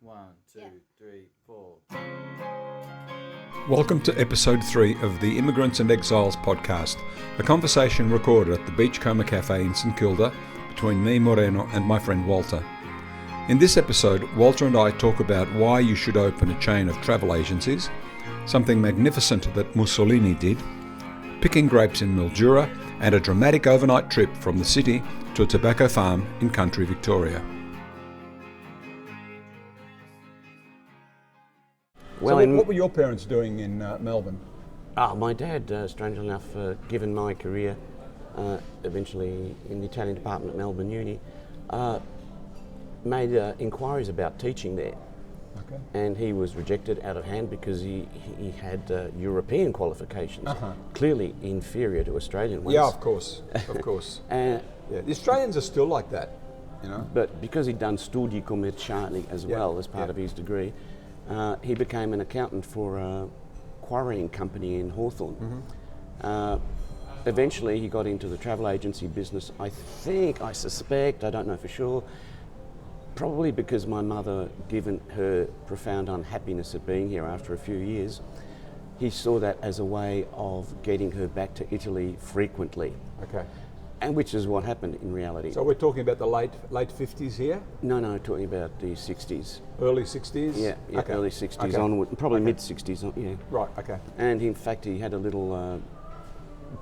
1, 2, 3, 4. Welcome to episode 3 of the Immigrants and Exiles podcast, a conversation recorded at the Beachcomber Cafe in St Kilda between me, Moreno, and my friend Walter. In this episode, Walter and I talk about why you should open a chain of travel agencies, something magnificent that Mussolini did, picking grapes in Mildura, and a dramatic overnight trip from the city to a tobacco farm in country Victoria. Well, So what were your parents doing in Melbourne? My dad, strangely enough, given my career eventually in the Italian department at Melbourne Uni, made inquiries about teaching there. Okay. And he was rejected out of hand because he had European qualifications, clearly inferior to Australian ones. Yeah, of course. Yeah, the Australians are still like that, you know. But because he'd done studi commerciali as well as part of his degree, he became an accountant for a quarrying company in Hawthorne. Eventually he got into the travel agency business, I suspect, I don't know for sure, probably because my mother, given her profound unhappiness at being here after a few years, he saw that as a way of getting her back to Italy frequently. Okay. And which is what happened in reality. So we're talking about the late 50s here? No, talking about the 60s. Early 60s? Yeah, Okay. Early 60s Okay. onward, probably mid 60s, yeah. Right, okay. And in fact, he had a little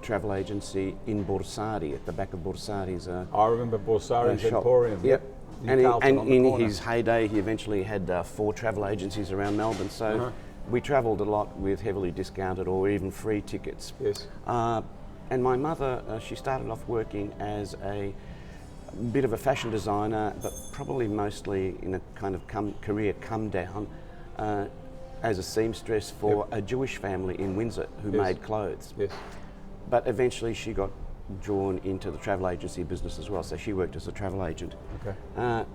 travel agency in Borsari, at the back of Borsari's I remember Borsari's shop. Emporium. Yep. In And Carlton on the in corner. his heyday, he eventually had 4 travel agencies around Melbourne. So we travelled a lot with heavily discounted or even free tickets. Yes. And my mother, she started off working as a bit of a fashion designer, but probably mostly in a kind of career come down as a seamstress for a Jewish family in Windsor who made clothes. Yes. But eventually she got drawn into the travel agency business as well, so she worked as a travel agent. Okay.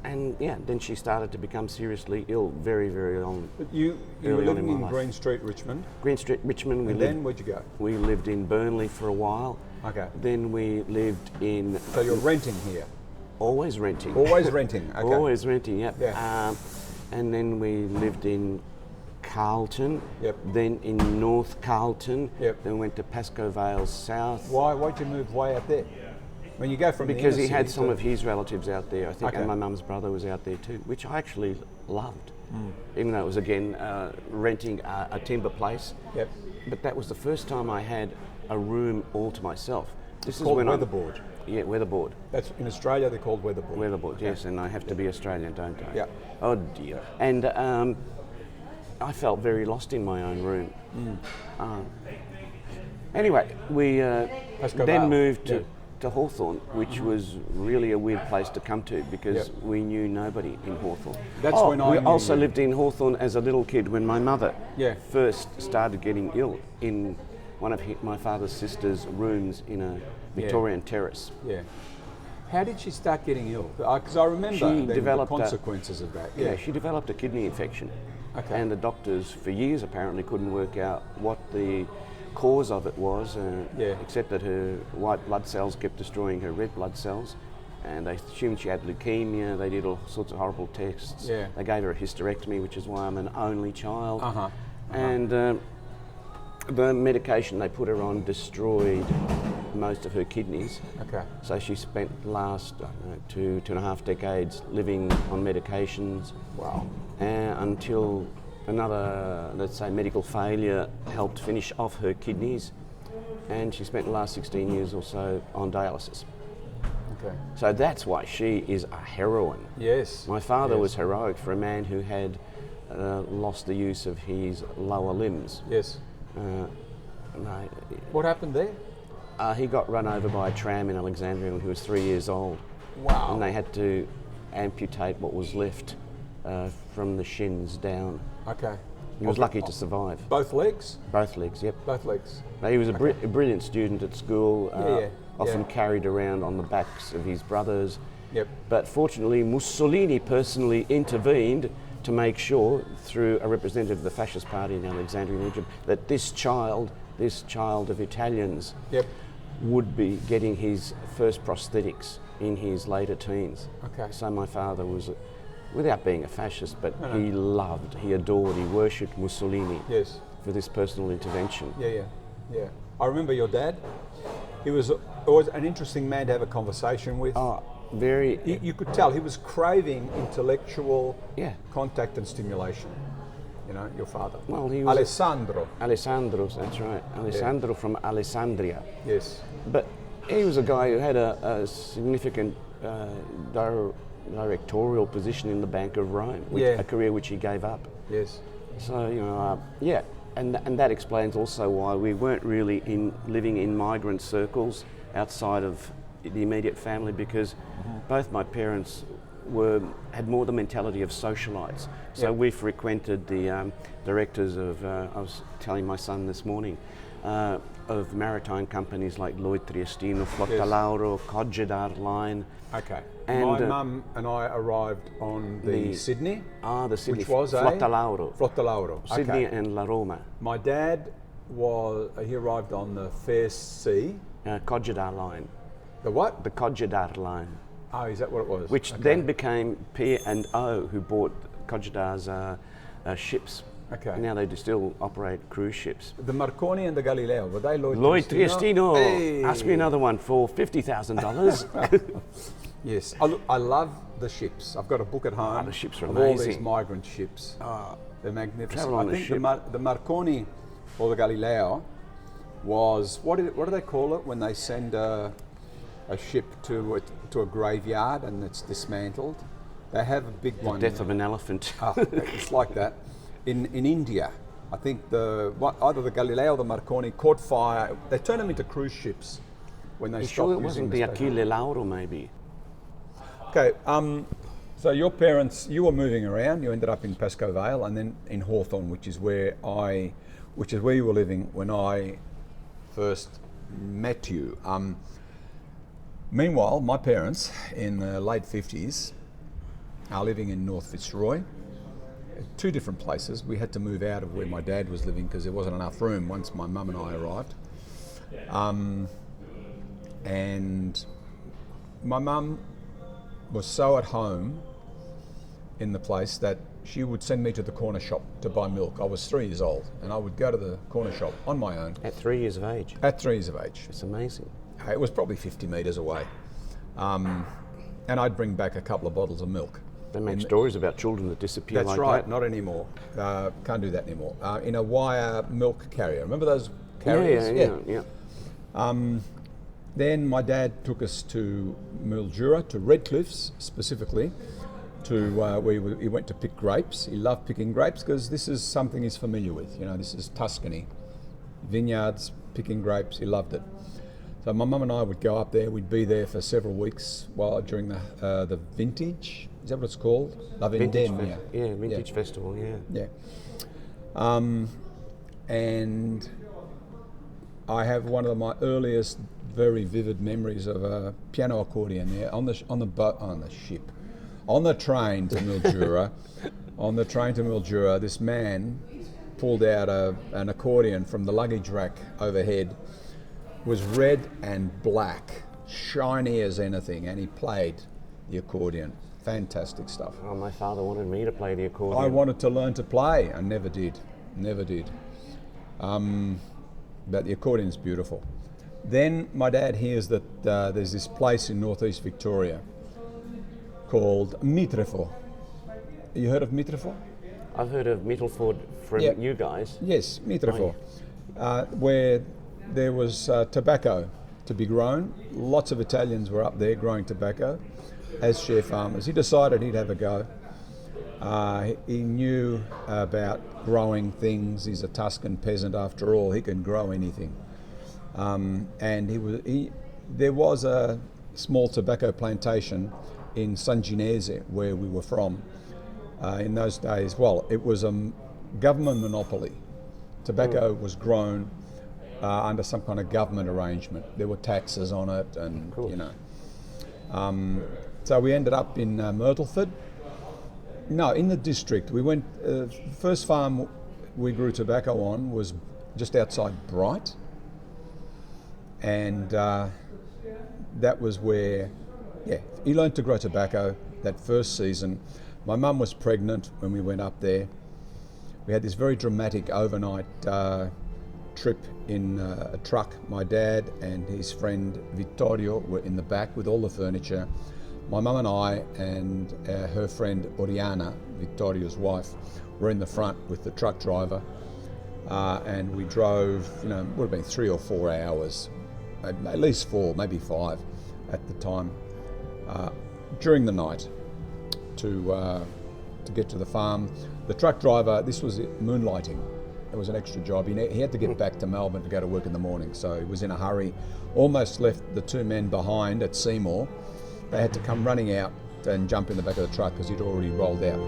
And then she started to become seriously ill very, very long. But you were early on living in in my life. Green Street, Richmond, Green Street, Richmond. and then where'd you go? We lived in Burnley for a while. Okay. Then we lived in... So you're renting here? Always renting. Always renting, okay. Always renting, yep. Yeah. And then we lived in Carlton, Yep. then in North Carlton, Yep. then went to Pascoe Vale South. Why'd you move way out there? When you go from Because the he inner had city some to- of his relatives out there, I think, Okay. and my mum's brother was out there too, which I actually loved. Even though it was, again, renting a timber place. Yep. But that was the first time I had a room all to myself. This Called when weatherboard. Yeah, weatherboard. That's in Australia. They're called weatherboard. Weatherboard, yes, and I have to be Australian, don't I? Yeah. Oh dear. And I felt very lost in my own room. Anyway, we Pascoe then Vale. moved Yeah. to Hawthorne, which was really a weird place to come to because Yep. we knew nobody in Hawthorne. That's when I we knew also you. lived in Hawthorne as a little kid when my mother Yeah. first started getting ill in one of my father's sister's rooms in a Victorian terrace. Yeah. How did she start getting ill? Because I remember She the developed a- consequences of that. Yeah, she developed a kidney infection. Okay. And the doctors for years apparently couldn't work out what the cause of it was, except that her white blood cells kept destroying her red blood cells. And they assumed she had leukemia. They did all sorts of horrible tests. Yeah. They gave her a hysterectomy, which is why I'm an only child. And the medication they put her on destroyed most of her kidneys. Okay. So she spent the last 2.5 decades living on medications. Wow. Until another, let's say, medical failure helped finish off her kidneys, and she spent the last 16 years or so on dialysis. Okay. So that's why she is a heroine. Yes. My father Yes. was heroic for a man who had lost the use of his lower limbs. Yes. What happened there? He got run over by a tram in Alexandria when he was 3 years old. Wow. And they had to amputate what was left from the shins down. Okay. He was lucky to survive. Both legs? Both legs, yep. Both legs. Now, he was a brilliant student at school, often yeah. carried around on the backs of his brothers. Yep. But fortunately, Mussolini personally intervened to make sure, through a representative of the fascist party in the Alexandrian region, that this child of Italians, Yep. would be getting his first prosthetics in his later teens. Okay. So my father was without being a fascist, but he loved, he adored, he worshipped Mussolini Yes. for this personal intervention. Yeah. I remember your dad. He was always an interesting man to have a conversation with. Oh, very. You could tell he was craving intellectual Yeah. contact and stimulation. You know, your father. Well, he was Alessandro. Alessandro, that's right. Alessandro from Alessandria. Yes. But he was a guy who had a significant directorial position in the Bank of Rome, a career which he gave up. Yes. So, you know, and that explains also why we weren't really living in migrant circles outside of the immediate family, because both my parents had more the mentality of socialites. So we frequented the directors of, I was telling my son this morning, of maritime companies like Lloyd Triestino, Flotta Lauro, Cogedar Line. Okay. And, my mum and I arrived on the Sydney. The Sydney, which was Flotta Lauro. Flotta Lauro. Sydney Okay. and La Roma. My dad he arrived on the Fair Sea. Cogedar Line. The what? The Cogedar Line. Oh, is that what it was? Which then became P&O, who bought Cogedar's ships. Okay. Now they do still operate cruise ships. The Marconi and the Galileo, were they Lloyd Triestino. Hey. Ask me another one for $50,000. Yes, I love the ships. I've got a book at home. The ships are of all these amazing. migrant ships. They're magnificent. travel on I a think ship. the Marconi or the Galileo was what do they call it when they send a ship to a graveyard and it's dismantled? They have a big one. Death of an elephant. It's like that. In India, I think either the Galileo or the Marconi caught fire. They turned them into cruise ships when they You stopped sure it using wasn't the space. Achille Lauro, maybe? Okay, so your parents, you were moving around. You ended up in Pascoe Vale and then in Hawthorne, which is where you were living when I first met you. Meanwhile, my parents in the late 50s are living in North Fitzroy. Two different places. We had to move out of where my dad was living because there wasn't enough room once my mum and I arrived. And my mum was so at home in the place that she would send me to the corner shop to buy milk. I was 3 years old and I would go to the corner shop on my own. At 3 years of age. At 3 years of age. It's amazing. It was probably 50 metres away. And I'd bring back a couple of bottles of milk. They make stories about children that disappear That's like right, that. not anymore. Can't do that anymore. In a wire milk carrier. Remember those carriers? Yeah. Then my dad took us to Mildura, to Redcliffs specifically, to where he went to pick grapes. He loved picking grapes because this is something he's familiar with. You know, this is Tuscany. Vineyards, picking grapes, he loved it. So my mum and I would go up there. We'd be there for several weeks during the vintage. Is that what it's called? La Vendemmia. Vintage festival, Yeah. And I have one of my earliest, very vivid memories of a piano accordion there on the train to Mildura. On the train to Mildura, this man pulled out an accordion from the luggage rack overhead. Was red and black, shiny as anything, and he played the accordion. Fantastic stuff. Oh, my father wanted me to play the accordion. I wanted to learn to play. I never did. But the accordion's beautiful. Then my dad hears that there's this place in northeast Victoria called Mitrefort. You heard of Mitrefort? I've heard of Mittelford from you guys. Yes, Mitrefort, where there was tobacco to be grown. Lots of Italians were up there growing tobacco as share farmers. He decided he'd have a go. He knew about growing things. He's a Tuscan peasant after all. He can grow anything. And there was a small tobacco plantation in Sanginese where we were from. In those days, it was a government monopoly. Tobacco was grown under some kind of government arrangement. There were taxes on it, and so we ended up in Myrtleford. No, in the district. We went. First farm we grew tobacco on was just outside Bright, and that was where, he learned to grow tobacco that first season. My mum was pregnant when we went up there. We had this very dramatic overnight trip in a truck. My dad and his friend Vittorio were in the back with all the furniture. My mum and I and her friend Oriana, Vittorio's wife, were in the front with the truck driver, and we drove, would have been 3 or 4 hours, at least 4, maybe 5 at the time, during the night to get to the farm. The truck driver, this was moonlighting. It was an extra job. He had to get back to Melbourne to go to work in the morning, so he was in a hurry. Almost left the 2 men behind at Seymour. They had to come running out and jump in the back of the truck because he'd already rolled out.